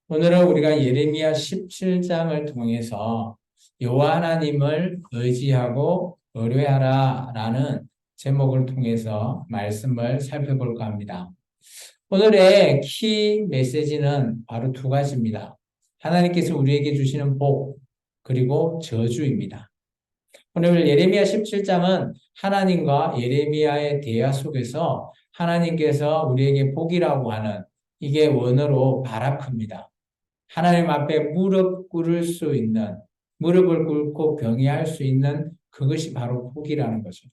오늘은 우리가 예레미야 17장을 통해서 여호와 하나님을 의지하고 의뢰하라라는 제목을 통해서 말씀을 살펴볼까 합니다. 오늘의 키 메시지는 바로 두 가지입니다. 하나님께서 우리에게 주시는 복, 그리고 저주입니다. 오늘 예레미야 17장은 하나님과 예레미야의 대화 속에서 하나님께서 우리에게 복이라고 하는 이게 원어로 바라크입니다. 하나님 앞에 무릎 꿇을 수 있는, 무릎을 꿇고 경외할 수 있는 그것이 바로 복이라는 거죠.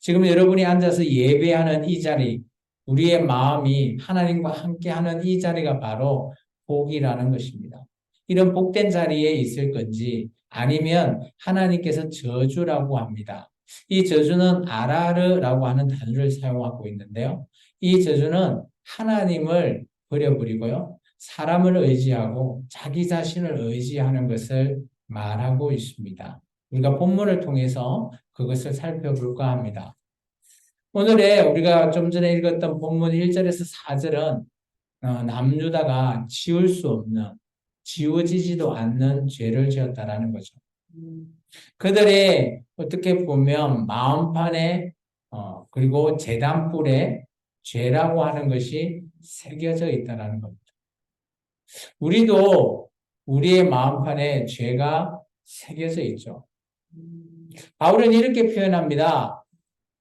지금 여러분이 앉아서 예배하는 이 자리, 우리의 마음이 하나님과 함께하는 이 자리가 바로 복이라는 것입니다. 이런 복된 자리에 있을 건지 아니면 하나님께서 저주라고 합니다. 이 저주는 아라르라고 하는 단어를 사용하고 있는데요. 이 저주는 하나님을 버려버리고요. 사람을 의지하고 자기 자신을 의지하는 것을 말하고 있습니다. 우리가 본문을 통해서 그것을 살펴볼까 합니다. 오늘의 우리가 좀 전에 읽었던 본문 1절에서 4절은 남유다가 지울 수 없는, 지워지지도 않는 죄를 지었다라는 거죠. 그들의 어떻게 보면 마음판에 그리고 제단불에 죄라고 하는 것이 새겨져 있다는 겁니다. 우리도 우리의 마음판에 죄가 새겨져 있죠. 바울은 이렇게 표현합니다.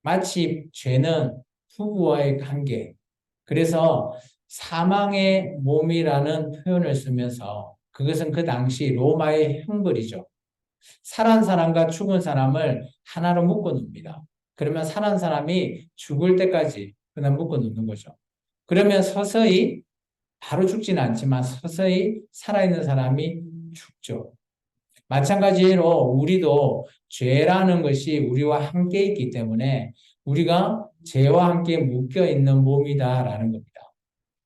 마치 죄는 부부와의 관계, 그래서 사망의 몸이라는 표현을 쓰면서 그것은 그 당시 로마의 형벌이죠. 살한 사람과 죽은 사람을 하나로 묶어 놓습니다. 그러면 살한 사람이 죽을 때까지 그냥 묶어 놓는 거죠. 그러면 서서히 바로 죽지는 않지만 서서히 살아있는 사람이 죽죠. 마찬가지로 우리도 죄라는 것이 우리와 함께 있기 때문에 우리가 죄와 함께 묶여 있는 몸이다라는 겁니다.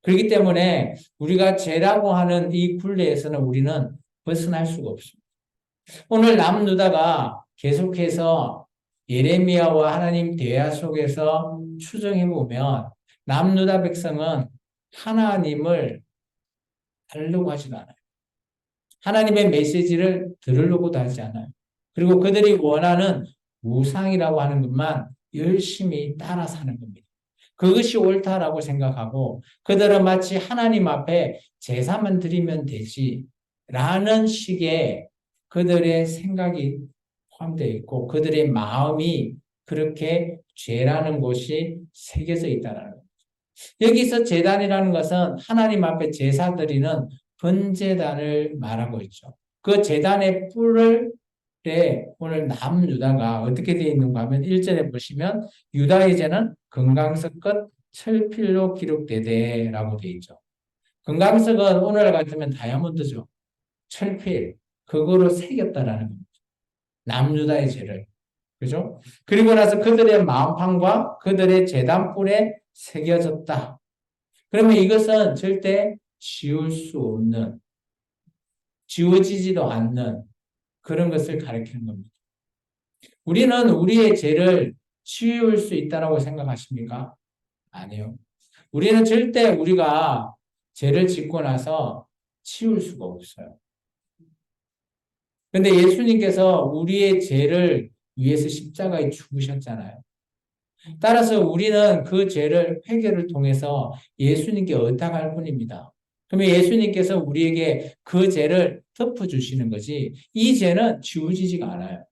그렇기 때문에 우리가 죄라고 하는 이 굴레에서는 우리는 벗어날 수가 없습니다. 오늘 남유다가 계속해서 예레미야와 하나님 대화 속에서 추정해 보면 남유다 백성은 하나님을 하려고 하지도 않아요. 하나님의 메시지를 들으려고도 하지 않아요. 그리고 그들이 원하는 우상이라고 하는 것만 열심히 따라 사는 겁니다. 그것이 옳다라고 생각하고 그들은 마치 하나님 앞에 제사만 드리면 되지라는 식의 그들의 생각이 포함되어 있고 그들의 마음이 그렇게 죄라는 것이 새겨져 있다는 거예요. 여기서 제단이라는 것은 하나님 앞에 제사 드리는 번제단을 말하고 있죠. 그 제단의 뿔을 오늘 남유다가 어떻게 되어 있는가 하면 1절에 보시면 유다의 죄는 금강석 끝 철필로 기록되되라고 되어 있죠. 금강석은 오늘 같으면 다이아몬드죠. 철필, 그거로 새겼다라는 겁니다. 남유다의 죄를. 그죠? 그리고 나서 그들의 마음판과 그들의 제단뿔에 새겨졌다. 그러면 이것은 절대 지울 수 없는, 지워지지도 않는 그런 것을 가리키는 겁니다. 우리는 우리의 죄를 치울 수 있다고 생각하십니까? 아니요. 우리는 절대 우리가 죄를 짓고 나서 치울 수가 없어요. 그런데 예수님께서 우리의 죄를 위해서 십자가에 죽으셨잖아요. 따라서 우리는 그 죄를 회개를 통해서 예수님께 의탁할 뿐입니다. 그러면 예수님께서 우리에게 그 죄를 덮어주시는 거지 이 죄는 지워지지가 않아요.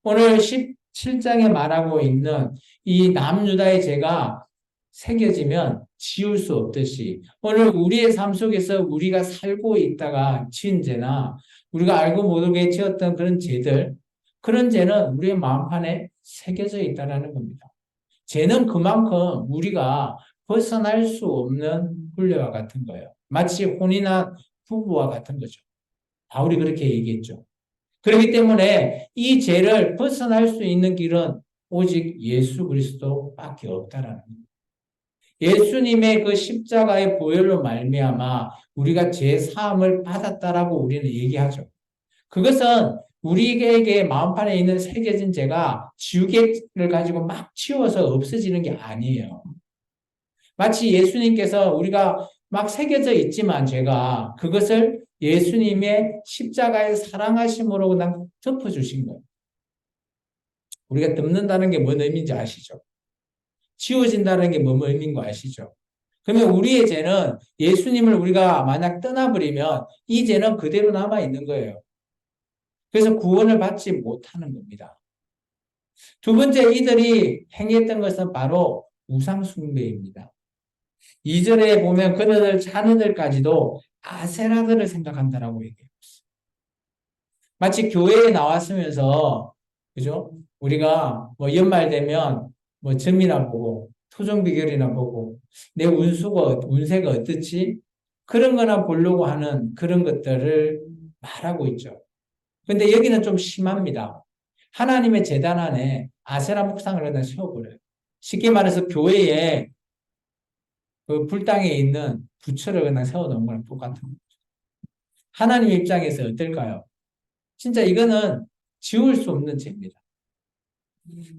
오늘 17장에 말하고 있는 이 남유다의 죄가 새겨지면 지울 수 없듯이 오늘 우리의 삶 속에서 우리가 살고 있다가 지은 죄나 우리가 알고 모르게 지었던 그런 죄들, 그런 죄는 우리의 마음판에 새겨져 있다는 겁니다. 죄는 그만큼 우리가 벗어날 수 없는 굴레와 같은 거예요. 마치 혼인한 부부와 같은 거죠. 바울이 그렇게 얘기했죠. 그렇기 때문에 이 죄를 벗어날 수 있는 길은 오직 예수 그리스도밖에 없다라는 거예요. 예수님의 그 십자가의 보혈로 말미암아 우리가 죄 사함을 받았다라고 우리는 얘기하죠. 그것은 우리에게 마음판에 있는 새겨진 죄가 지우개를 가지고 막 치워서 없어지는 게 아니에요. 마치 예수님께서 우리가 막 새겨져 있지만 제가 그것을 예수님의 십자가의 사랑하심으로 그냥 덮어주신 거예요. 우리가 덮는다는 게 뭔 의미인지 아시죠? 지워진다는 게 뭔 의미인 거 아시죠? 그러면 우리의 죄는 예수님을 우리가 만약 떠나버리면 이 죄는 그대로 남아있는 거예요. 그래서 구원을 받지 못하는 겁니다. 두 번째 이들이 행했던 것은 바로 우상숭배입니다. 2절에 보면 그들 자녀들까지도 아세라들을 생각한다라고 얘기해요. 마치 교회에 나왔으면서 그죠? 우리가 뭐 연말 되면 뭐 점이나 보고 토종 비결이나 보고 내 운세가 어떻지? 그런 거나 보려고 하는 그런 것들을 말하고 있죠. 근데 여기는 좀 심합니다. 하나님의 제단 안에 아세라 목상을 그냥 세워버려요. 쉽게 말해서 교회에 그 불당에 있는 부처를 그냥 세워놓은 거랑 똑같은 거죠. 하나님 입장에서 어떨까요? 진짜 이거는 지울 수 없는 죄입니다.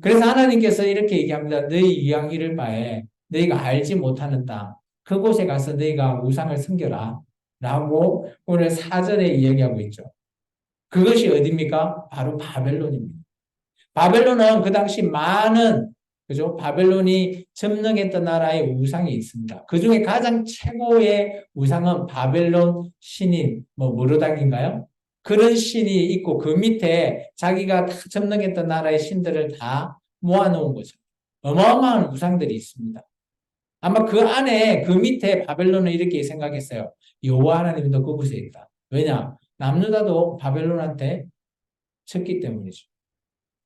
그래서 하나님께서 이렇게 얘기합니다. 너희 이왕 이를 바에 너희가 알지 못하는 땅 그곳에 가서 너희가 우상을 섬겨라 라고 오늘 4절에 이야기하고 있죠. 그것이 어디입니까? 바로 바벨론입니다. 바벨론은 그 당시 많은 그죠? 바벨론이 점령했던 나라의 우상이 있습니다. 그 중에 가장 최고의 우상은 바벨론 신인 뭐 모르닥인가요? 그런 신이 있고 그 밑에 자기가 다 점령했던 나라의 신들을 다 모아놓은 거죠. 어마어마한 우상들이 있습니다. 아마 그 안에 그 밑에 바벨론은 이렇게 생각했어요. 여호와 하나님도 그곳에 있다. 왜냐? 남유다도 바벨론한테 쳤기 때문이죠.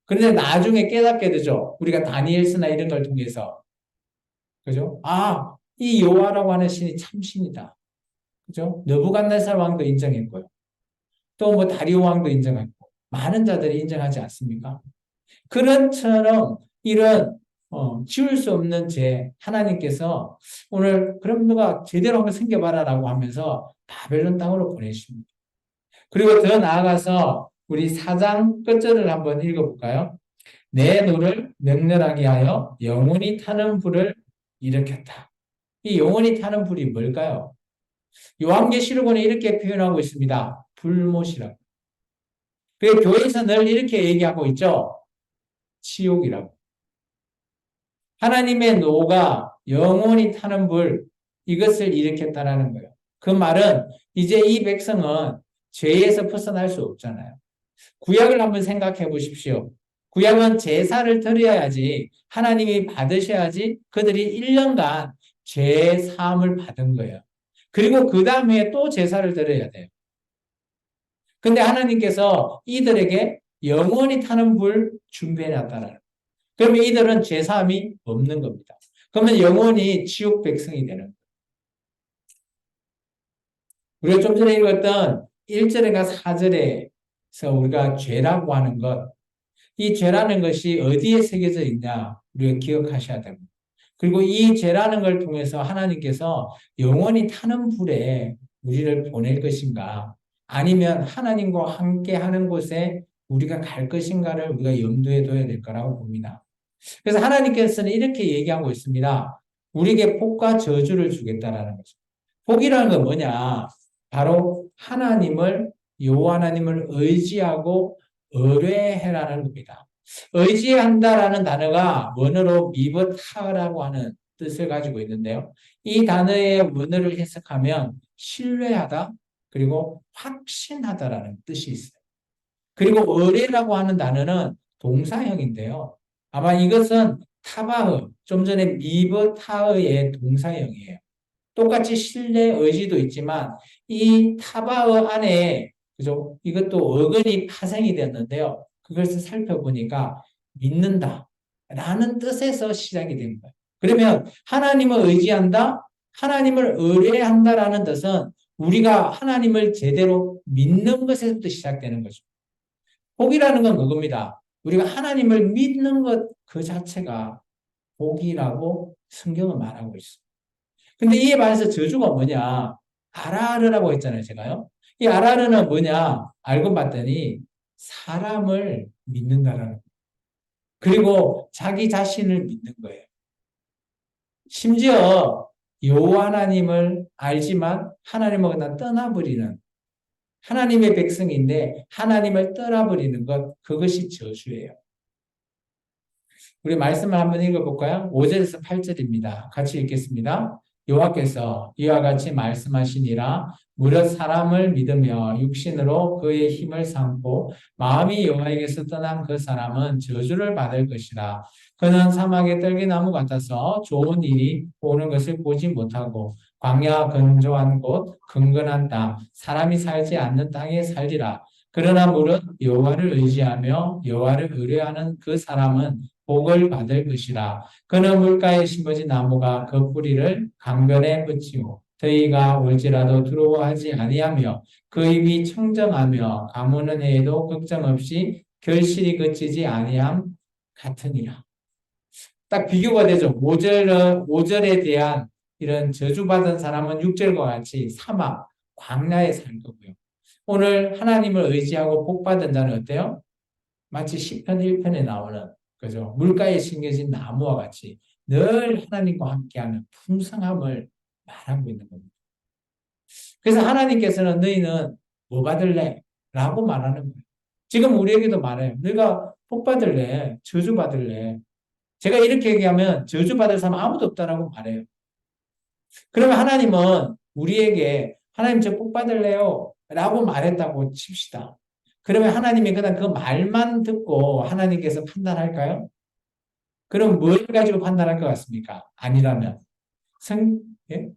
그런데 나중에 깨닫게 되죠. 우리가 다니엘서나 이런 걸 통해서. 그죠? 아, 이 여호와라고 하는 신이 참 신이다. 그죠? 느부갓네살 왕도 인정했고요. 또 뭐 다리오 왕도 인정했고 많은 자들이 인정하지 않습니까? 그런처럼 이런 지울 수 없는 죄 하나님께서 오늘 그럼 너가 제대로 한번 생겨봐라라고 하면서 바벨론 땅으로 보내십니다. 그리고 더 나아가서 우리 4장 끝절을 한번 읽어볼까요? 내 노를 맹렬하게 하여 영원히 타는 불을 일으켰다. 이 영원히 타는 불이 뭘까요? 요한계시록은 이렇게 표현하고 있습니다. 불못이라고. 그 교회에서 늘 이렇게 얘기하고 있죠. 치욕이라고. 하나님의 노가 영원히 타는 불 이것을 일으켰다라는 거예요. 그 말은 이제 이 백성은 죄에서 벗어날 수 없잖아요. 구약을 한번 생각해 보십시오. 구약은 제사를 드려야지 하나님이 받으셔야지 그들이 1년간 죄 사함을 받은 거예요. 그리고 그 다음에 또 제사를 드려야 돼요. 근데 하나님께서 이들에게 영원히 타는 불 준비해 놨다는 거예요. 그러면 이들은 죄 사함이 없는 겁니다. 그러면 영원히 지옥 백성이 되는 거예요. 우리가 좀 전에 읽었던 1절에가 4절에서 우리가 죄라고 하는 것, 이 죄라는 것이 어디에 새겨져 있냐 우리가 기억하셔야 됩니다. 그리고 이 죄라는 걸 통해서 하나님께서 영원히 타는 불에 우리를 보낼 것인가 아니면 하나님과 함께 하는 곳에 우리가 갈 것인가를 우리가 염두에 둬야 될 거라고 봅니다. 그래서 하나님께서는 이렇게 얘기하고 있습니다. 우리에게 복과 저주를 주겠다라는 거죠. 복이라는 건 뭐냐? 바로 하나님을 여호와 하나님을 의지하고 의뢰해라는 겁니다. 의지한다라는 단어가 원어로 미버타라고 하는 뜻을 가지고 있는데요. 이 단어의 원어를 해석하면 신뢰하다 그리고 확신하다라는 뜻이 있어요. 그리고 의뢰라고 하는 단어는 동사형인데요. 아마 이것은 타바흐, 좀 전에 미버타의 동사형이에요. 똑같이 신뢰, 의지도 있지만 이 타바어 안에 그죠? 이것도 어근이 파생이 됐는데요. 그것을 살펴보니까 믿는다 라는 뜻에서 시작이 된 거예요. 그러면 하나님을 의지한다, 하나님을 의뢰한다라는 뜻은 우리가 하나님을 제대로 믿는 것에서부터 시작되는 거죠. 복이라는 건 그겁니다. 우리가 하나님을 믿는 것 그 자체가 복이라고 성경은 말하고 있어요. 근데 이에 반해서 저주가 뭐냐? 아라르라고 했잖아요, 제가요. 이 아라르는 뭐냐? 알고 봤더니 사람을 믿는다라는 거예요. 그리고 자기 자신을 믿는 거예요. 심지어 여호와 하나님을 알지만 하나님을 그냥 떠나버리는 하나님의 백성인데 하나님을 떠나버리는 것, 그것이 저주예요. 우리 말씀을 한번 읽어볼까요? 5절에서 8절입니다. 같이 읽겠습니다. 여호와께서 이와 같이 말씀하시니라. 무릇 사람을 믿으며 육신으로 그의 힘을 삼고 마음이 여호와에게서 떠난 그 사람은 저주를 받을 것이라. 그는 사막의 떨기나무 같아서 좋은 일이 오는 것을 보지 못하고 광야 건조한 곳 근근한 땅 사람이 살지 않는 땅에 살리라. 그러나 무릇 여호와를 의지하며 여호와를 의뢰하는 그 사람은 복을 받을 것이라. 그는 물가에 심어진 나무가 그 뿌리를 강변에 뻗치고 더위가 올지라도 두려워하지 아니하며 그 입이 청정하며 가무는 해에도 걱정 없이 결실이 그치지 아니함 같으니라. 딱 비교가 되죠. 5절에 대한 이런 저주받은 사람은 6절과 같이 사막, 광야에 살 거고요. 오늘 하나님을 의지하고 복받은 자는 어때요? 마치 시편 1편에 나오는 그죠? 물가에 심겨진 나무와 같이 늘 하나님과 함께하는 풍성함을 말하고 있는 겁니다. 그래서 하나님께서는 너희는 뭐 받을래? 라고 말하는 거예요. 지금 우리에게도 말해요. 너희가 복 받을래? 저주 받을래? 제가 이렇게 얘기하면 저주 받을 사람 아무도 없다라고 말해요. 그러면 하나님은 우리에게 하나님 저 복 받을래요? 라고 말했다고 칩시다. 그러면 하나님이 그냥 그 말만 듣고 하나님께서 판단할까요? 그럼 뭘 가지고 판단할 것 같습니까? 아니라면. 예?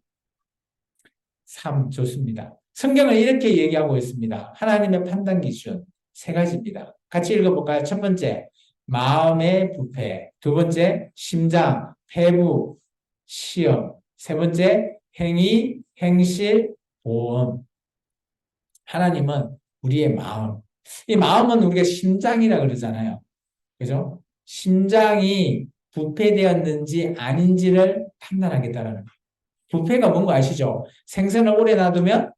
3. 좋습니다. 성경은 이렇게 얘기하고 있습니다. 하나님의 판단 기준 세 가지입니다. 같이 읽어볼까요? 첫 번째, 마음의 부패. 두 번째, 심장, 폐부, 시험. 세 번째, 행위, 행실, 보험. 하나님은 우리의 마음. 이 마음은 우리가 심장이라 그러잖아요. 그죠? 심장이 부패되었는지 아닌지를 판단하겠다는 거예요. 부패가 뭔가 아시죠? 생선을 오래 놔두면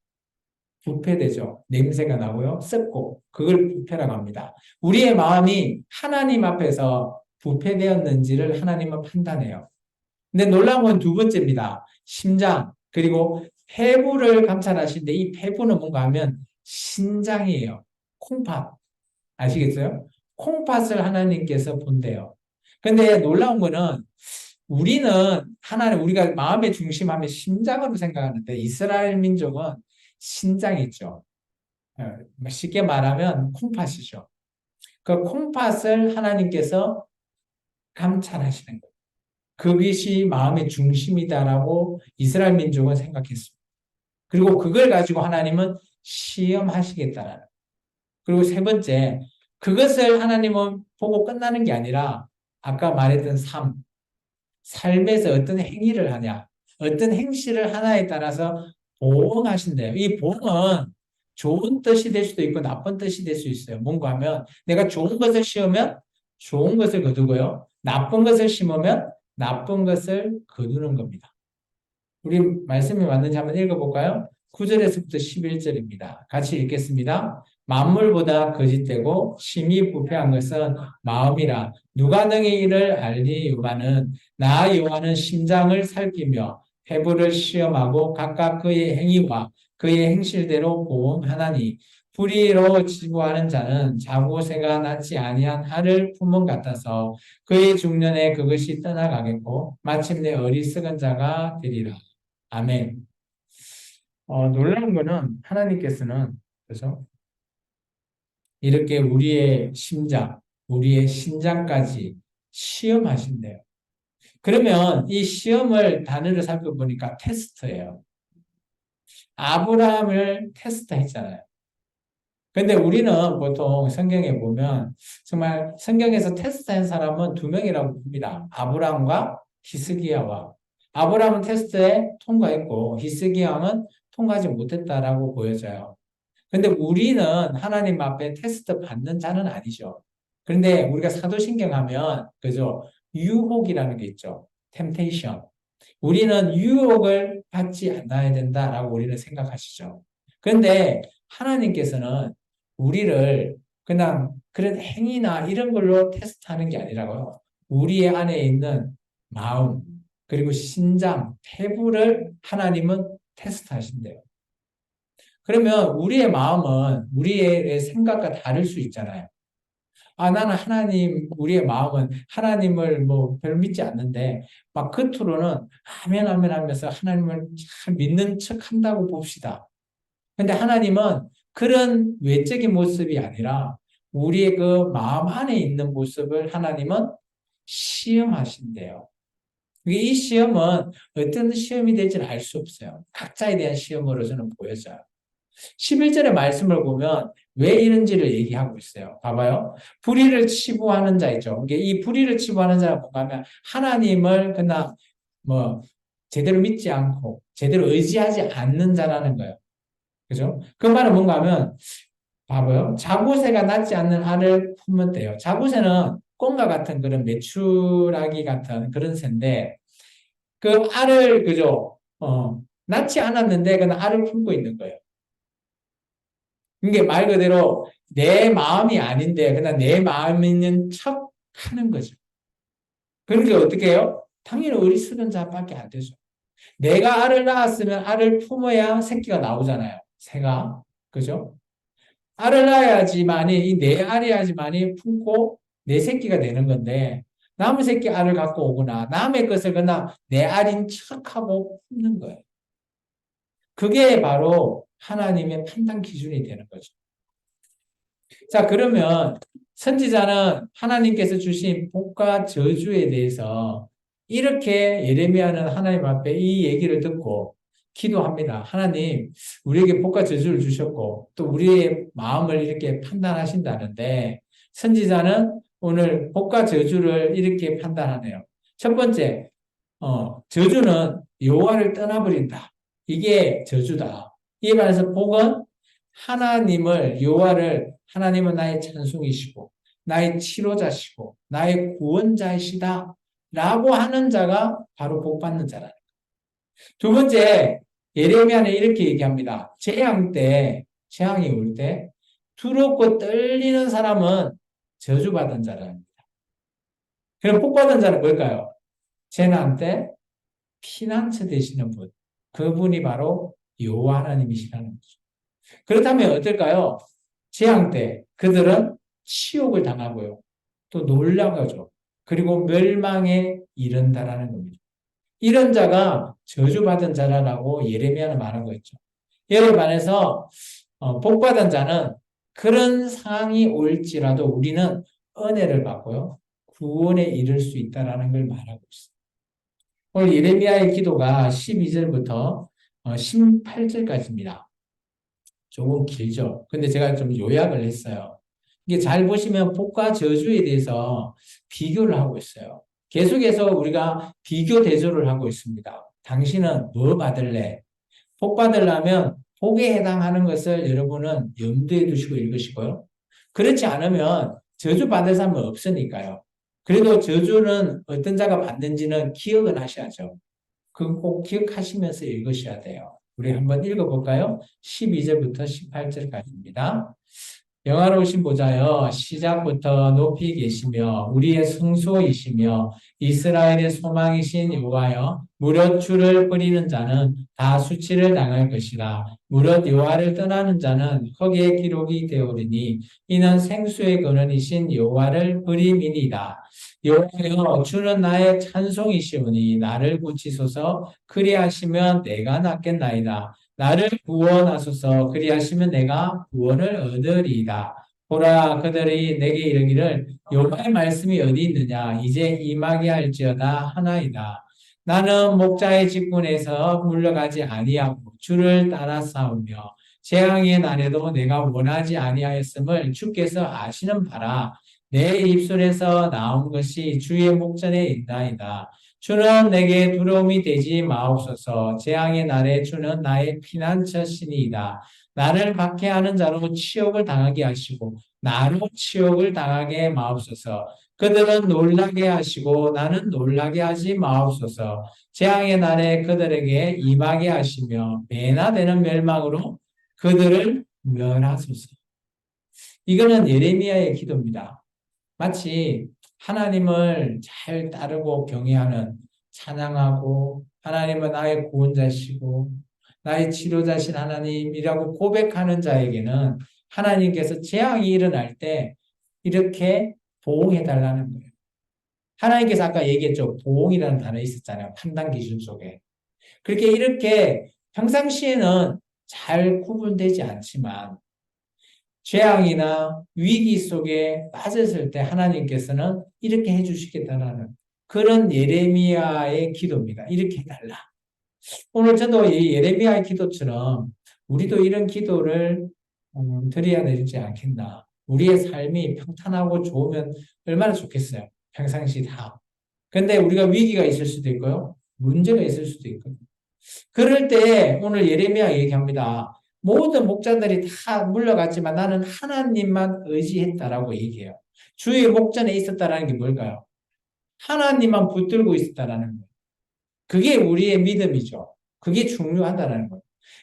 부패되죠. 냄새가 나고요. 썩고. 그걸 부패라고 합니다. 우리의 마음이 하나님 앞에서 부패되었는지를 하나님은 판단해요. 근데 놀라운 건 두 번째입니다. 심장, 그리고 폐부를 감찰하시는데 이 폐부는 뭔가 하면 신장이에요. 콩팥. 아시겠어요? 콩팥을 하나님께서 본대요. 근데 놀라운 거는 우리는 하나님, 우리가 마음의 중심하면 심장으로 생각하는데 이스라엘 민족은 신장이 있죠. 쉽게 말하면 콩팥이죠. 그 콩팥을 하나님께서 감찰하시는 거예요. 그것이 마음의 중심이다라고 이스라엘 민족은 생각했습니다. 그리고 그걸 가지고 하나님은 시험하시겠다라는. 그리고 세 번째, 그것을 하나님은 보고 끝나는 게 아니라 아까 말했던 삶에서 어떤 행위를 하냐, 어떤 행실을 하나에 따라서 보응하신대요. 이 보응은 좋은 뜻이 될 수도 있고 나쁜 뜻이 될 수 있어요. 뭔가 하면 내가 좋은 것을 심으면 좋은 것을 거두고요. 나쁜 것을 심으면 나쁜 것을 거두는 겁니다. 우리 말씀이 맞는지 한번 읽어볼까요? 9절에서부터 11절입니다. 같이 읽겠습니다. 만물보다 거짓되고 심히 부패한 것은 마음이라 누가 능히 이를 알리. 여호와는 나 여호와는 심장을 살피며 폐부를 시험하고 각각 그의 행위와 그의 행실대로 보응하나니 불의로 지구하는 자는 자고새가 낫지 아니한 알을 품은 같아서 그의 중년에 그것이 떠나가겠고 마침내 어리석은 자가 되리라. 아멘. 놀라운 거는 하나님께서는 그래서 이렇게 우리의 심장, 우리의 신장까지 시험하신대요. 그러면 이 시험을 단어를 살펴보니까 테스트예요. 아브라함을 테스트했잖아요. 근데 우리는 보통 성경에 보면 정말 성경에서 테스트한 사람은 두 명이라고 봅니다. 아브라함과 히스기야와. 아브라함은 테스트에 통과했고 히스기야는 통과하지 못했다라고 보여져요. 근데 우리는 하나님 앞에 테스트 받는 자는 아니죠. 그런데 우리가 사도신경 하면 그죠? 유혹이라는 게 있죠. temptation. 우리는 유혹을 받지 않아야 된다라고 우리는 생각하시죠. 그런데 하나님께서는 우리를 그냥 그런 행위나 이런 걸로 테스트하는 게 아니라고요. 우리의 안에 있는 마음, 그리고 신장, 폐부를 하나님은 테스트하신대요. 그러면 우리의 마음은 우리의 생각과 다를 수 있잖아요. 아, 나는 하나님, 우리의 마음은 하나님을 뭐 별 믿지 않는데, 막 겉으로는 아멘, 아멘 하면서 하나님을 잘 믿는 척 한다고 봅시다. 근데 하나님은 그런 외적인 모습이 아니라 우리의 그 마음 안에 있는 모습을 하나님은 시험하신대요. 이 시험은 어떤 시험이 될지는 알 수 없어요. 각자에 대한 시험으로 저는 보여져요. 11절의 말씀을 보면 왜 이런지를 얘기하고 있어요. 봐봐요. 불의를 치부하는 자이죠. 이 불의를 치부하는 자가 뭔가 하면 하나님을 그냥 뭐 제대로 믿지 않고 제대로 의지하지 않는 자라는 거예요. 그죠? 그 말은 뭔가 하면 봐봐요. 자고새가 낳지 않는 알을 품면 돼요. 자고새는 꽁과 같은 그런 메추라기 같은 그런 새인데 그 알을 그죠? 낳지 않았는데 그냥 알을 품고 있는 거예요. 이게 말 그대로 내 마음이 아닌데 그냥 내 마음 있는 척 하는 거죠. 그러니까 어떻게 해요? 당연히 어리석은 자밖에 안 되죠. 내가 알을 낳았으면 알을 품어야 새끼가 나오잖아요. 새가. 그죠? 알을 낳아야지만이, 이 내 알이야지만이 품고 내 새끼가 되는 건데, 남의 새끼 알을 갖고 오거나, 남의 것을 그냥 내 알인 척하고 품는 거예요. 그게 바로 하나님의 판단 기준이 되는 거죠. 자, 그러면 선지자는 하나님께서 주신 복과 저주에 대해서 이렇게 예레미야는 하나님 앞에 이 얘기를 듣고 기도합니다. 하나님, 우리에게 복과 저주를 주셨고 또 우리의 마음을 이렇게 판단하신다는데 선지자는 오늘 복과 저주를 이렇게 판단하네요. 첫 번째, 저주는 여호와를 떠나버린다. 이게 저주다. 이에 반해서 복은 하나님을 여호와를 하나님은 나의 찬송이시고 나의 치료자시고 나의 구원자이시다 라고 하는 자가 바로 복 받는 자라. 두 번째, 예레미야는 이렇게 얘기합니다. 재앙이 올 때 두렵고 떨리는 사람은 저주받은 자랍니다. 그럼 복 받은 자는 뭘까요? 재난 때 피난처 되시는 분. 그분이 바로 여호와 하나님이시라는 거죠. 그렇다면 어떨까요? 재앙 때 그들은 치욕을 당하고요. 또 놀라가죠. 그리고 멸망에 이른다라는 겁니다. 이런 자가 저주받은 자라라고 예레미야는 말한 거였죠. 이에 반해서 복받은 자는 그런 상황이 올지라도 우리는 은혜를 받고요. 구원에 이를 수 있다라는 걸 말하고 있습니다. 오늘 예레미야의 기도가 12절부터 18절까지입니다. 조금 길죠. 근데 제가 좀 요약을 했어요. 이게 잘 보시면 복과 저주에 대해서 비교를 하고 있어요. 계속해서 우리가 비교 대조를 하고 있습니다. 당신은 뭐 받을래? 복 받으려면 복에 해당하는 것을 여러분은 염두에 두시고 읽으시고요. 그렇지 않으면 저주 받을 사람은 없으니까요. 그래도 저주는 어떤 자가 받는지는 기억은 하셔야죠. 그건 꼭 기억하시면서 읽으셔야 돼요. 우리 한번 읽어볼까요? 12절부터 18절까지입니다. 영화로우신 보좌여 시작부터 높이 계시며 우리의 성소이시며 이스라엘의 소망이신 여호와여 무릇 주를 버리는 자는 다 수치를 당할 것이라 무릇 여호와를 떠나는 자는 흑의 기록이 되오리니 이는 생수의 근원이신 여호와를 버림이니이다. 여호와여 주는 나의 찬송이시오니 나를 고치소서 그리하시면 내가 낫겠나이다. 나를 구원하소서 그리하시면 내가 구원을 얻으리이다. 보라 그들이 내게 이르기를 여호와의 말씀이 어디 있느냐 이제 임하게 할지어다 하나이다. 나는 목자의 직분에서 물러가지 아니하고 주를 따라 싸우며 재앙의 날에도 내가 원하지 아니하였음을 주께서 아시는 바라. 내 입술에서 나온 것이 주의 목전에 있나이다. 주는 내게 두려움이 되지 마옵소서. 재앙의 날에 주는 나의 피난처시니이다. 나를 박해하는 자로 치욕을 당하게 하시고 나로 치욕을 당하게 마옵소서. 그들은 놀라게 하시고 나는 놀라게 하지 마옵소서. 재앙의 날에 그들에게 임하게 하시며 매나 되는 멸망으로 그들을 멸하소서. 이거는 예레미야의 기도입니다. 마치 하나님을 잘 따르고 경외하는 찬양하고 하나님은 나의 구원자시고 나의 치료자신 하나님이라고 고백하는 자에게는 하나님께서 재앙이 일어날 때 이렇게 보호해 달라는 거예요. 하나님께서 아까 얘기했죠. 보호이라는 단어 있었잖아요. 판단 기준 속에. 그렇게 이렇게 평상시에는 잘 구분되지 않지만 재앙이나 위기 속에 빠졌을 때 하나님께서는 이렇게 해주시겠다는 그런 예레미야의 기도입니다. 이렇게 해달라. 오늘 저도 이 예레미야의 기도처럼 우리도 이런 기도를 드려야 되지 않겠나. 우리의 삶이 평탄하고 좋으면 얼마나 좋겠어요. 평상시 다. 근데 우리가 위기가 있을 수도 있고요. 문제가 있을 수도 있거든요. 그럴 때 오늘 예레미야 얘기합니다. 모든 목자들이 다 물러갔지만 나는 하나님만 의지했다라고 얘기해요. 주의 목전에 있었다라는 게 뭘까요? 하나님만 붙들고 있었다라는 거예요. 그게 우리의 믿음이죠. 그게 중요하다라는 거예요.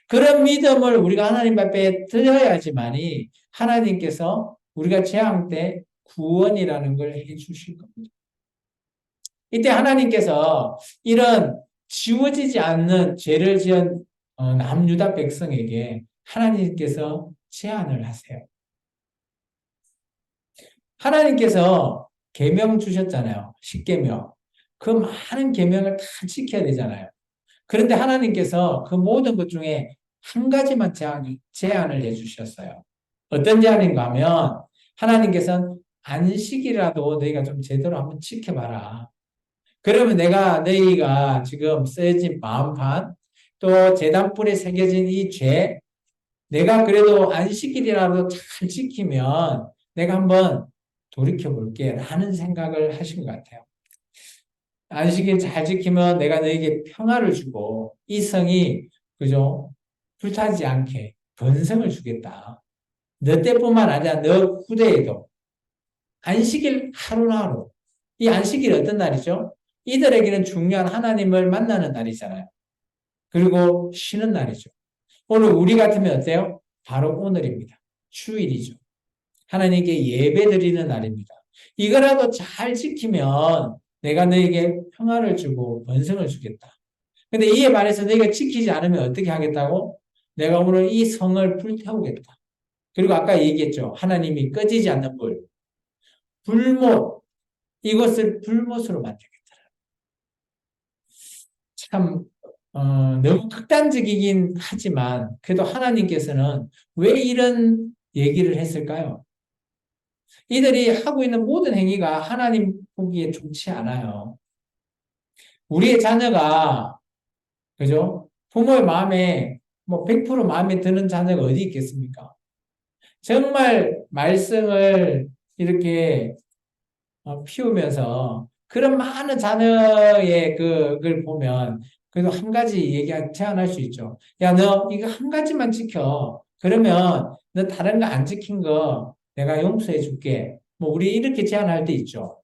그런 믿음을 우리가 하나님 앞에 드려야지만이 하나님께서 우리가 재앙 때 구원이라는 걸 해주실 겁니다. 이때 하나님께서 이런 지워지지 않는 죄를 지은 남유다 백성에게 하나님께서 제안을 하세요. 하나님께서 계명 주셨잖아요. 10계명. 그 많은 계명을 다 지켜야 되잖아요. 그런데 하나님께서 그 모든 것 중에 한 가지만 제안을 해주셨어요. 어떤 제안인가 하면 하나님께서는 안식이라도 너희가 좀 제대로 한번 지켜봐라. 그러면 내가 너희가 지금 쓰여진 마음판 또 제단불에 새겨진 이 죄, 내가 그래도 안식일이라도 잘 지키면 내가 한번 돌이켜볼게 라는 생각을 하신 것 같아요. 안식일 잘 지키면 내가 너에게 평화를 주고 이 성이 그죠? 불타지 않게 번성을 주겠다. 너 때뿐만 아니라 너 후대에도 안식일 하루하루 이 안식일 어떤 날이죠? 이들에게는 중요한 하나님을 만나는 날이잖아요. 그리고 쉬는 날이죠. 오늘 우리 같으면 어때요? 바로 오늘입니다. 주일이죠. 하나님께 예배 드리는 날입니다. 이거라도 잘 지키면 내가 너에게 평화를 주고 번성을 주겠다. 근데 이에 반해서 너희가 지키지 않으면 어떻게 하겠다고? 내가 오늘 이 성을 불태우겠다. 그리고 아까 얘기했죠. 하나님이 꺼지지 않는 불. 불못. 이것을 불못으로 만들겠다. 참 너무 극단적이긴 하지만 그래도 하나님께서는 왜 이런 얘기를 했을까요? 이들이 하고 있는 모든 행위가 하나님 보기에 좋지 않아요. 우리의 자녀가 그죠? 부모의 마음에 뭐 100% 마음에 드는 자녀가 어디 있겠습니까? 정말 말씀을 이렇게 피우면서 그런 많은 자녀의 그걸 보면 그래도 한 가지 제안할 수 있죠. 야, 너 이거 한 가지만 지켜. 그러면 너 다른 거 안 지킨 거 내가 용서해 줄게. 뭐 우리 이렇게 제안할 때 있죠.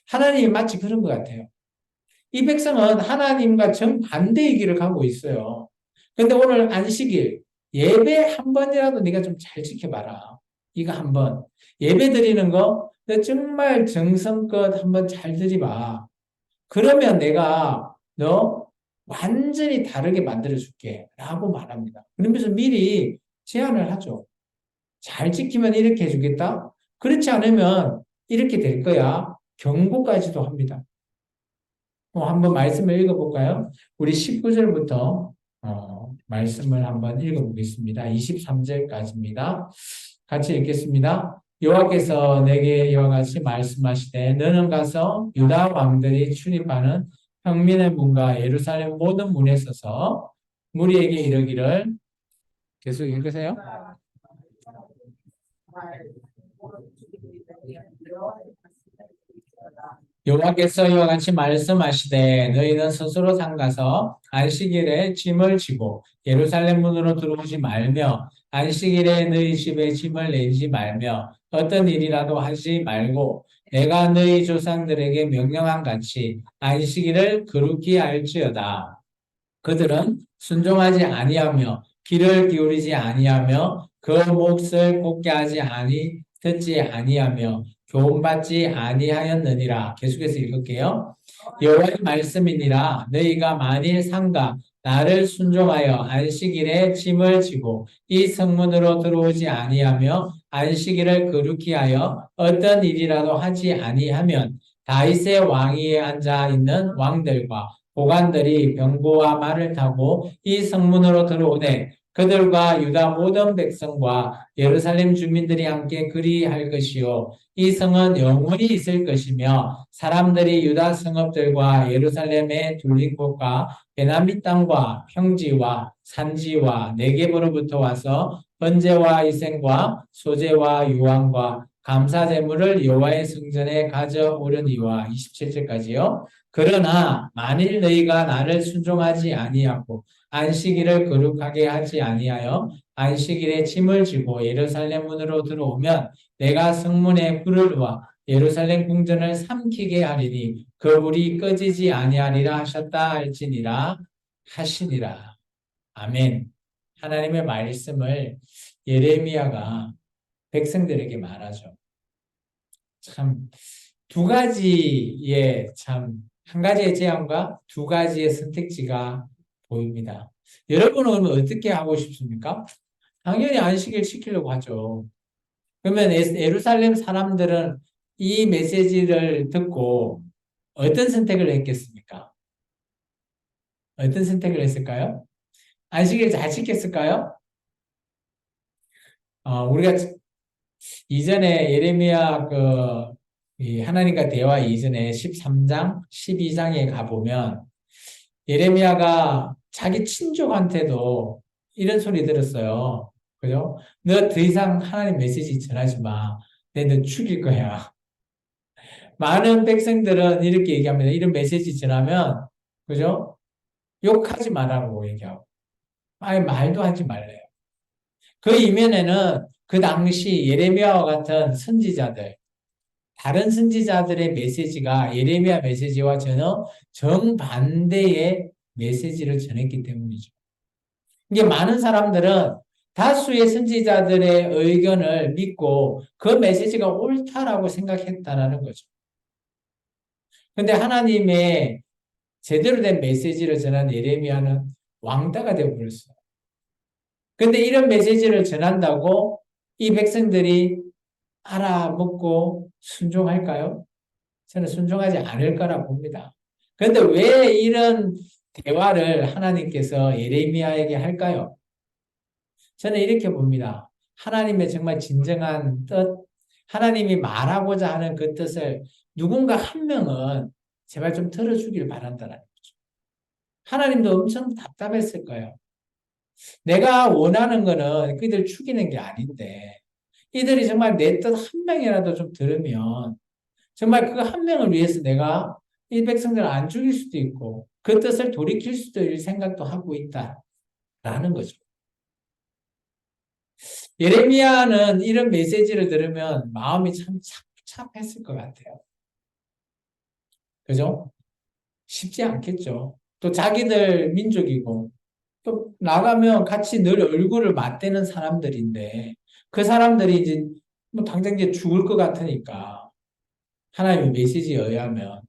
하나님이 마치 그런 것 같아요. 이 백성은 하나님과 정반대의 길을 가고 있어요. 근데 오늘 안식일 예배 한 번이라도 네가 좀 잘 지켜봐라. 이거 한 번. 예배 드리는 거 너 정말 정성껏 한번 잘 드리봐. 그러면 내가 너 완전히 다르게 만들어줄게. 라고 말합니다. 그러면서 미리 제안을 하죠. 잘 지키면 이렇게 해주겠다? 그렇지 않으면 이렇게 될 거야. 경고까지도 합니다. 한번 말씀을 읽어볼까요? 우리 19절부터 말씀을 한번 읽어보겠습니다. 23절까지입니다. 같이 읽겠습니다. 여호와께서 내게 이와 같이 말씀하시되 너는 가서 유다 왕들이 출입하는 평민의 문과 예루살렘 모든 문에 서서 무리에게 이르기를 계속 읽으세요. 여호와께서 이와 같이 말씀하시되 너희는 스스로 상가서 안식일에 짐을 지고 예루살렘 문으로 들어오지 말며 안식일에 너희 집에 짐을 내지 말며 어떤 일이라도 하지 말고 내가 너희 조상들에게 명령한 같이 안식일을 거룩히 할지어다. 그들은 순종하지 아니하며 귀를 기울이지 아니하며 그 몫을 곱게 하지 듣지 아니하며 교훈받지 아니하였느니라. 계속해서 읽을게요. 여호와의 말씀이니라. 너희가 만일 삼가 나를 순종하여 안식일에 짐을 지고 이 성문으로 들어오지 아니하며 안식일을 거룩히 하여 어떤 일이라도 하지 아니하면 다윗의 왕위에 앉아 있는 왕들과 보관들이 병거와 말을 타고 이 성문으로 들어오되 그들과 유다 모든 백성과 예루살렘 주민들이 함께 그리할 것이요 이 성은 영원히 있을 것이며 사람들이 유다 성읍들과 예루살렘의 둘린 곳과 베냐민 땅과 평지와 산지와 네겝으로부터 와서 번제와 희생과 소제와 유황과 감사 제물을 여호와의 성전에 가져오려니와 27절까지요. 그러나 만일 너희가 나를 순종하지 아니하고 안식일을 거룩하게 하지 아니하여 안식일에 짐을 지고 예루살렘 문으로 들어오면 내가 성문에 불을 놓아 예루살렘 궁전을 삼키게 하리니 그 불이 꺼지지 아니하리라 하셨다 할지니라 하시니라. 아멘. 하나님의 말씀을 예레미야가 백성들에게 말하죠. 참 두 가지의 한 가지의 제안과 두 가지의 선택지가 보입니다. 여러분은 어떻게 하고 싶습니까? 당연히 안식일 지키려고 하죠. 그러면 예루살렘 사람들은 이 메시지를 듣고 어떤 선택을 했겠습니까? 어떤 선택을 했을까요? 안식일 잘 지켰을까요? 우리가 이전에 예레미야 이 하나님과 대화 이전에 13장, 12장에 가보면 예레미야가 자기 친족한테도 이런 소리 들었어요. 그죠? 너 더 이상 하나님 메시지 전하지 마. 너 죽일 거야. 많은 백성들은 이렇게 얘기합니다. 이런 메시지 전하면, 그죠? 욕하지 말라고 얘기하고. 아예 말도 하지 말래요. 그 이면에는 그 당시 예레미야와 같은 선지자들, 다른 선지자들의 메시지가 예레미야 메시지와 전혀 정반대의 메시지를 전했기 때문이죠. 이게 많은 사람들은 다수의 선지자들의 의견을 믿고 그 메시지가 옳다라고 생각했다라는 거죠. 근데 하나님의 제대로 된 메시지를 전한 예레미야는 왕따가 되어버렸어요. 근데 이런 메시지를 전한다고 이 백성들이 알아먹고 순종할까요? 저는 순종하지 않을 거라 봅니다. 그런데 왜 이런 대화를 하나님께서 예레미야에게 할까요? 저는 이렇게 봅니다. 하나님의 정말 진정한 뜻, 하나님이 말하고자 하는 그 뜻을 누군가 한 명은 제발 좀 들어주길 바란다는 거죠. 하나님도 엄청 답답했을 거예요. 내가 원하는 거는 그들 죽이는 게 아닌데, 이들이 정말 내 뜻 한 명이라도 좀 들으면, 정말 그 한 명을 위해서 내가 이 백성들을 안 죽일 수도 있고, 그 뜻을 돌이킬 수도 있을 생각도 하고 있다라는 거죠. 예레미야는 이런 메시지를 들으면 마음이 참 착잡했을 것 같아요. 그죠? 쉽지 않겠죠. 또 자기들 민족이고, 또 나가면 같이 늘 얼굴을 맞대는 사람들인데, 그 사람들이 이제 뭐 당장 이제 죽을 것 같으니까, 하나님의 메시지에 의하면,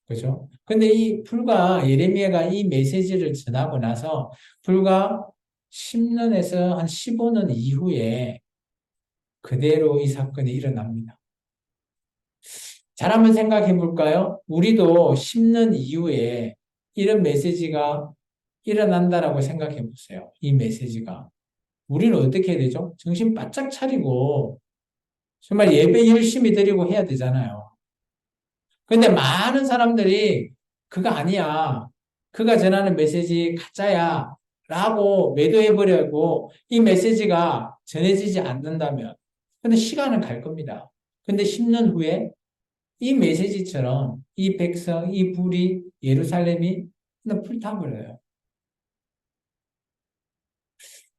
그죠? 근데 예레미야가 이 메시지를 전하고 나서 불과 10년에서 한 15년 이후에 그대로 이 사건이 일어납니다. 잘 한번 생각해 볼까요? 우리도 10년 이후에 이런 메시지가 일어난다라고 생각해 보세요. 이 메시지가. 우리는 어떻게 해야 되죠? 정신 바짝 차리고 정말 예배 열심히 드리고 해야 되잖아요. 근데 많은 사람들이 그거 아니야. 그가 전하는 메시지 가짜야. 라고 매도해버리고 이 메시지가 전해지지 않는다면. 근데 시간은 갈 겁니다. 근데 10년 후에 이 메시지처럼 이 백성, 이 불이 예루살렘이 그냥 불타버려요.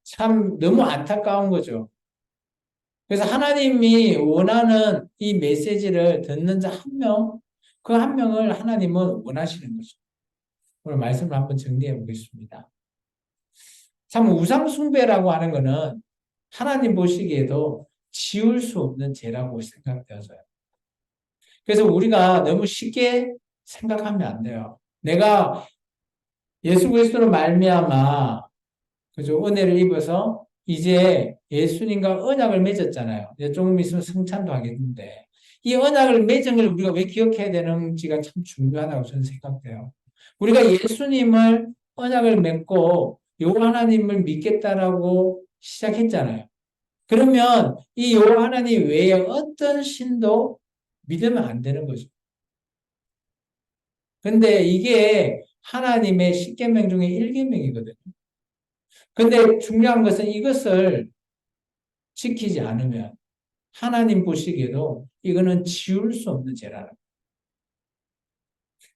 참 너무 안타까운 거죠. 그래서 하나님이 원하는 이 메시지를 듣는 자 한 명, 그 한 명을 하나님은 원하시는 거죠. 오늘 말씀을 한번 정리해 보겠습니다. 참 우상숭배라고 하는 것은 하나님 보시기에도 지울 수 없는 죄라고 생각되어져요. 그래서 우리가 너무 쉽게 생각하면 안 돼요. 내가 예수 그리스도로 말미암아 그죠? 은혜를 입어서 이제 예수님과 언약을 맺었잖아요. 이제 조금 있으면 성찬도 하겠는데 이 언약을 맺은 걸 우리가 왜 기억해야 되는지가 참 중요하다고 저는 생각돼요. 우리가 예수님을 언약을 맺고 요 하나님을 믿겠다라고 시작했잖아요. 그러면 이 요 하나님 외에 어떤 신도 믿으면 안 되는 거죠. 근데 이게 하나님의 십계명 중에 1계명이거든요. 근데 중요한 것은 이것을 지키지 않으면 하나님 보시기에도 이거는 지울 수 없는 죄라는 거예요.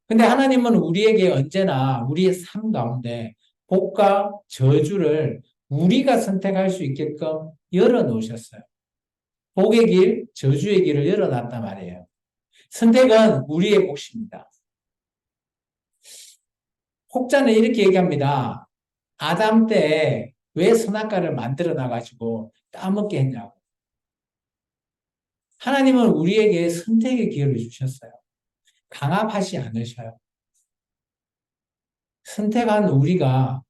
근데 하나님은 우리에게 언제나 우리의 삶 가운데 복과 저주를 우리가 선택할 수 있게끔 열어놓으셨어요. 복의 길, 저주의 길을 열어놨단 말이에요. 선택은 우리의 몫입니다. 혹자는 이렇게 얘기합니다. 아담 때 왜 선악과를 만들어 놔가지고 따먹게 했냐고. 하나님은 우리에게 선택의 기회를 주셨어요. 강압하지 않으셔요. 선택한 우리가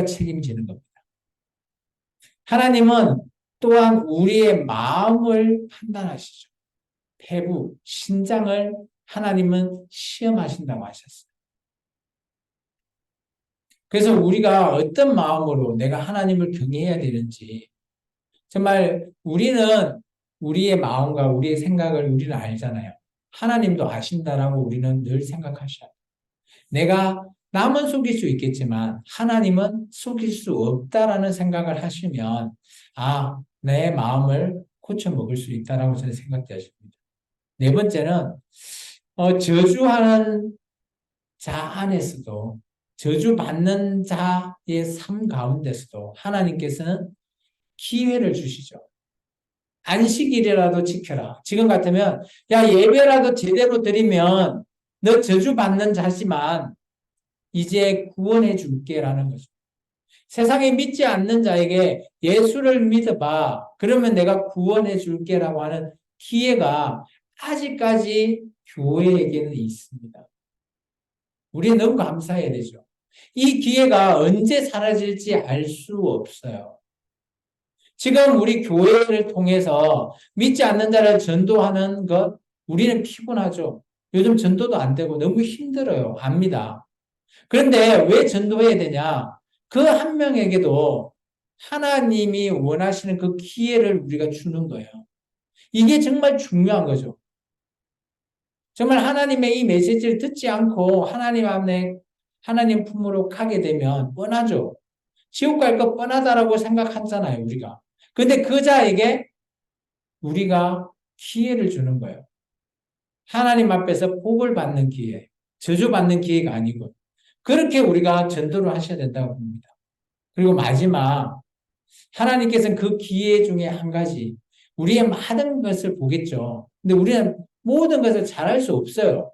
책임지는 겁니다. 하나님은 또한 우리의 마음을 판단하시죠. 폐부, 신장을 하나님은 시험하신다고 하셨어요. 그래서 우리가 어떤 마음으로 내가 하나님을 경외해야 되는지 정말 우리는 우리의 마음과 우리의 생각을 우리는 알잖아요. 하나님도 아신다라고 우리는 늘 생각하셔야 돼요. 내가 남은 속일 수 있겠지만 하나님은 속일 수 없다라는 생각을 하시면 내 마음을 고쳐 먹을 수 있다라고 저는 생각되십니다. 네 번째는 저주하는 자 안에서도 저주받는 자의 삶 가운데서도 하나님께서는 기회를 주시죠. 안식일이라도 지켜라. 지금 같으면 야 예배라도 제대로 드리면 너 저주받는 자지만 이제 구원해 줄게라는 거죠. 세상에 믿지 않는 자에게 예수를 믿어봐. 그러면 내가 구원해 줄게라고 하는 기회가 아직까지 교회에게는 있습니다. 우리 너무 감사해야 되죠. 이 기회가 언제 사라질지 알 수 없어요. 지금 우리 교회를 통해서 믿지 않는 자를 전도하는 것, 우리는 피곤하죠. 요즘 전도도 안 되고 너무 힘들어요. 압니다. 그런데 왜 전도해야 되냐? 그 한 명에게도 하나님이 원하시는 그 기회를 우리가 주는 거예요. 이게 정말 중요한 거죠. 정말 하나님의 이 메시지를 듣지 않고 하나님 품으로 가게 되면 뻔하죠. 지옥 갈 거 뻔하다라고 생각하잖아요, 우리가. 근데 그 자에게 우리가 기회를 주는 거예요. 하나님 앞에서 복을 받는 기회, 저주받는 기회가 아니고 그렇게 우리가 전도를 하셔야 된다고 봅니다. 그리고 마지막 하나님께서는 그 기회 중에 한 가지 우리의 많은 것을 보겠죠. 근데 우리는 모든 것을 잘할 수 없어요.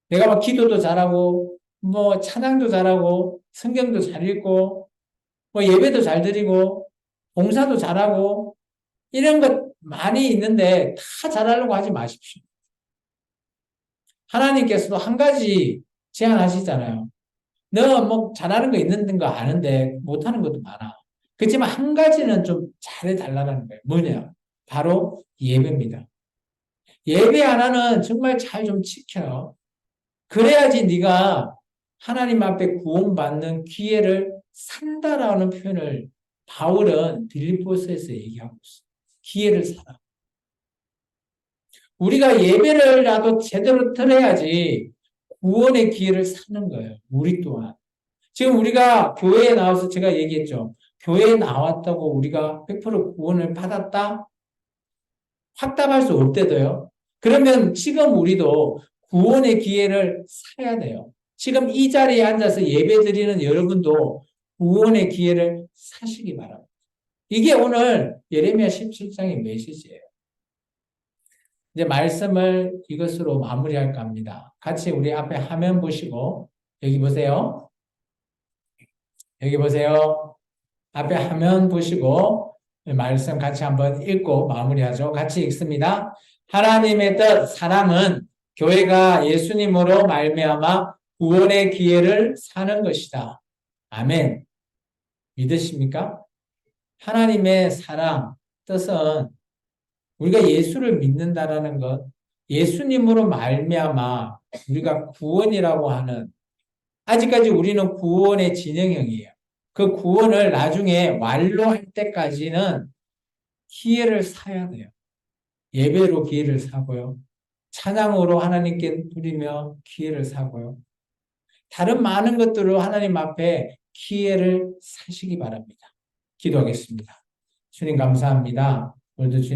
내가 막 기도도 잘하고 뭐 찬양도 잘하고 성경도 잘 읽고 뭐 예배도 잘 드리고 봉사도 잘하고 이런 것 많이 있는데 다 잘하려고 하지 마십시오. 하나님께서도 한 가지 제안하시잖아요. 너 뭐 잘하는 거 있는 거 아는데 못하는 것도 많아. 그렇지만 한 가지는 좀 잘해달라는 거예요. 뭐냐? 바로 예배입니다. 예배 하나는 정말 잘 좀 지켜요. 그래야지 네가 하나님 앞에 구원받는 기회를 산다라는 표현을 바울은 빌립보서에서 얘기하고 있어요. 기회를 살아. 우리가 예배를라도 제대로 드려야지 구원의 기회를 사는 거예요. 우리 또한. 지금 우리가 교회에 나와서 제가 얘기했죠. 교회에 나왔다고 우리가 100% 구원을 받았다? 확답할 수 없대도요. 그러면 지금 우리도 구원의 기회를 사야 돼요. 지금 이 자리에 앉아서 예배 드리는 여러분도 구원의 기회를 사시기 바랍니다. 이게 오늘 예레미야 17장의 메시지예요. 이제 말씀을 이것으로 마무리할까 합니다. 같이 우리 앞에 화면 보시고 여기 보세요. 여기 보세요. 앞에 화면 보시고 말씀 같이 한번 읽고 마무리하죠. 같이 읽습니다. 하나님의 뜻, 사람은 교회가 예수님으로 말미암아 구원의 기회를 사는 것이다. 아멘. 믿으십니까? 하나님의 사랑, 뜻은 우리가 예수를 믿는다라는 것, 예수님으로 말미암아 우리가 구원이라고 하는, 아직까지 우리는 구원의 진행형이에요. 그 구원을 나중에 완료할 때까지는 기회를 사야 돼요. 예배로 기회를 사고요. 찬양으로 하나님께 드리며 기회를 사고요. 다른 많은 것들로 하나님 앞에 기회를 사시기 바랍니다. 기도하겠습니다. 주님 감사합니다. 오늘도 주님